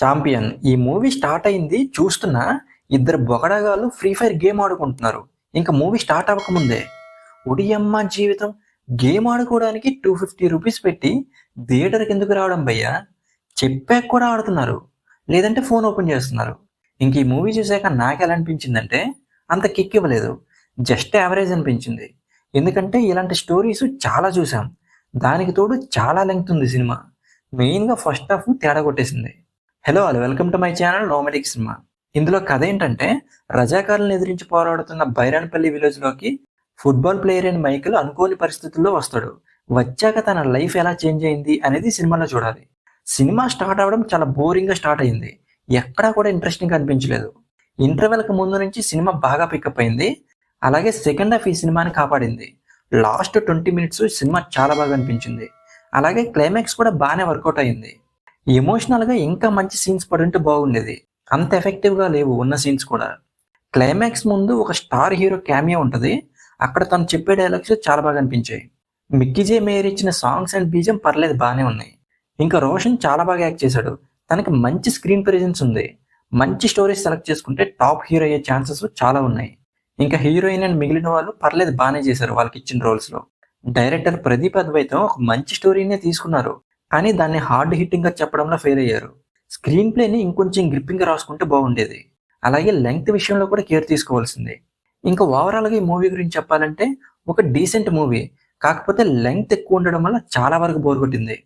Champion ఈ movie start అయింది చూస్తున్నా ఇద్దరు బొగడగాళ్ళు ఫ్రీ ఫైర్ గేమ్ ఆడుకుంటున్నారు. ఇంకా మూవీ స్టార్ట్ అవ్వకముందే ఉడియమ్మ జీవితం గేమ్ ఆడుకోవడానికి 250 రూపీస్ పెట్టి థియేటర్కి ఎందుకు రావడం భయ్యా? చెప్పాక కూడా ఆడుతున్నారు, లేదంటే ఫోన్ ఓపెన్ చేస్తున్నారు. ఇంక ఈ మూవీ చూసాక నాకు ఎలా అనిపించిందంటే అంత కిక్ ఇవ్వలేదు, జస్ట్ యావరేజ్ అనిపించింది. ఎందుకంటే ఇలాంటి స్టోరీస్ చాలా చూసాం, దానికి తోడు చాలా లెంగ్త్ ఉంది సినిమా. మెయిన్గా ఫస్ట్ హాఫ్ తేడా కొట్టేసింది. Hello all, welcome to my channel Nomadic Cinema. ఇందులో కథ ఏంటంటే రజాకారులను ఎదిరించి పోరాడుతున్న బైరాన్పల్లి విలేజ్లోకి ఫుట్బాల్ ప్లేయర్ అయిన మైకిల్ అనుకోని పరిస్థితుల్లో వస్తాడు. వచ్చాక తన లైఫ్ ఎలా చేంజ్ అయింది అనేది సినిమాలో చూడాలి. సినిమా స్టార్ట్ అవ్వడం చాలా బోరింగ్గా స్టార్ట్ అయింది, ఎక్కడా కూడా ఇంట్రెస్టింగ్ అనిపించలేదు. ఇంటర్వెల్కి ముందు నుంచి సినిమా బాగా పికప్ అయింది, అలాగే సెకండ్ హాఫ్ ఈ సినిమాని కాపాడింది. లాస్ట్ 20 minutes సినిమా చాలా బాగా అనిపించింది, అలాగే క్లైమాక్స్ కూడా బాగానే వర్కౌట్ అయింది. ఎమోషనల్గా ఇంకా మంచి సీన్స్ పడుంటే బాగుండేది, అంత ఎఫెక్టివ్గా లేవు ఉన్న సీన్స్ కూడా. క్లైమాక్స్ ముందు ఒక స్టార్ హీరో క్యామియో ఉంటుంది, అక్కడ తను చెప్పే డైలాగ్స్ చాలా బాగా అనిపించాయి. మిక్కీ జే మేయర్ ఇచ్చిన సాంగ్స్ అండ్ బీజం పర్లేదు, బాగానే ఉన్నాయి. ఇంకా రోషన్ చాలా బాగా యాక్ట్ చేశాడు, తనకి మంచి స్క్రీన్ ప్రెజెన్స్ ఉంది. మంచి స్టోరీస్ సెలెక్ట్ చేసుకుంటే టాప్ హీరో అయ్యే ఛాన్సెస్ చాలా ఉన్నాయి. ఇంకా హీరోయిన్ అండ్ మిగిలిన వాళ్ళు పర్లేదు, బాగానే చేశారు వాళ్ళకి ఇచ్చిన రోల్స్లో. డైరెక్టర్ ప్రదీప్ అద్వైతం ఒక మంచి స్టోరీనే తీసుకున్నారు, కానీ దాన్ని హార్డ్ హిట్టింగ్గా చెప్పడంలో ఫెయిల్ అయ్యారు. స్క్రీన్ ప్లేని ఇంకొంచెం గ్రిప్పింగ్గా రాసుకుంటే బాగుండేది. అలాగే లెంగ్త్ విషయంలో కూడా కేర్ తీసుకోవాల్సిందే. ఇంకా ఓవరాల్గా ఈ మూవీ గురించి చెప్పాలంటే ఒక డీసెంట్ మూవీ, కాకపోతే లెంగ్త్ ఎక్కువ ఉండడం వల్ల చాలా వరకు బోర్ కొట్టింది.